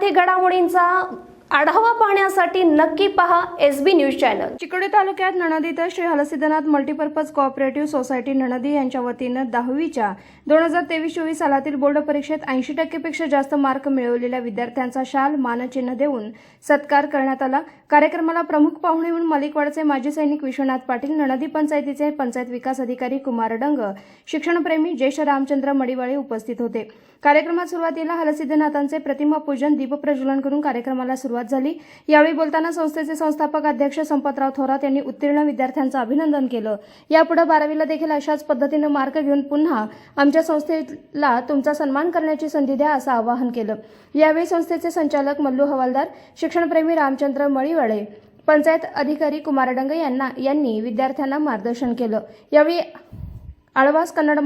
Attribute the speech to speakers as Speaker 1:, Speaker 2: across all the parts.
Speaker 1: आर्थिक घडामोडींचा आढावा पाहण्यासाठी नक्की पहा एसबी न्यूज चॅनल।
Speaker 2: चिकोडी तालुक्यात नणदी इथं Shri Halsiddhanath multipurpose cooperative society नणदी यांच्या वतीनं 10वीच्या 2023-24 सालातील बोर्ड परीक्षेत 80% पेक्षा जास्त मार्क मिळवलेल्या विद्यार्थ्यांचा शाल मानचिन्ह देऊन सत्कार करण्यात आला। कार्यक्रमाला प्रमुख पाहुणे म्हणून मलिकवाडचे माजी सैनिक विश्वनाथ पाटील, नणदी पंचायतीचे पंचायत विकास अधिकारी कुमार डंग, शिक्षणप्रेमी ज्येष्ठ रामचंद्र मडिवाळे उपस्थित होते। कार्यक्रमात सुरुवातीला हलसिद्धनाथांचे प्रतिमा पूजन, दीपप्रज्वलन करून कार्यक्रमाला सुरुवात झाली। यावेळी बोलताना संस्थेचे संस्थापक अध्यक्ष संपतराव थोरात यांनी उत्तीर्ण विद्यार्थ्यांचं अभिनंदन केलं। यापुढे 12वीला देखील अशाच पद्धतीने मार्क घेऊन पुन्हा आमच्या संस्थेला तुमचा सन्मान करण्याची संधी द्या असं आवाहन केलं। यावेळी संस्थेचे संचालक मल्लू हवालदार, शिक्षणप्रेमी रामचंद्र मडिवाळे, पंचायत अधिकारी कुमार डंग यांनी विद्यार्थ्यांना मार्गदर्शन केलं। यावेळी आळवास कन्नड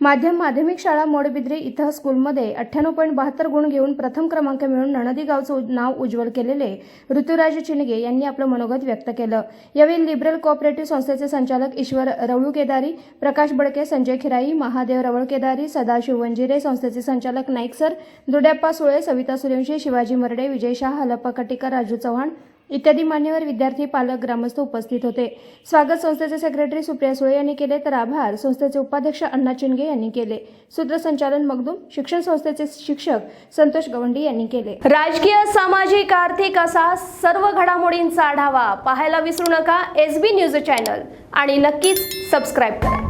Speaker 2: माध्यमिक शाळा मोडबिद्री इथं स्कूलमध्ये 98.72 गुण घेऊन प्रथम क्रमांक मिळवून नणदी गावचं नाव उज्ज्वल केलेले ऋतुराज चिणगे यांनी आपलं मनोगत व्यक्त केलं। यावेळी लिबरल कोऑपरेटिव्ह संस्थेचे संचालक ईश्वर रवळकेदारी, प्रकाश बडके, संजय खिराई, महादेव रवळकेदारी, सदाशिव वंजिरे, संस्थेचे संचालक नाईक सर, दुड्याप्पा सुळे, सविता सूर्यवंशी, शिवाजी मरडे, विजय शाह, हलप्पा कटीकर, राजू चव्हाण इत्यादी मान्यवर विद्यार्थी, पालक, ग्रामस्थ उपस्थित होते। स्वागत संस्थेचे सेक्रेटरी सुप्रिया सुळे यांनी केले तर आभार संस्थेचे उपाध्यक्ष अण्णा चिणगे यांनी केले। सूत्रसंचालन मगदूम, शिक्षण संस्थेचे शिक्षक संतोष गवंडी यांनी केले।
Speaker 1: राजकीय, सामाजिक, आर्थिक असा सर्व घडामोडींचा आढावा पाहायला विसरू नका एसबी न्यूज चॅनल आणि नक्कीच सबस्क्राइब करा।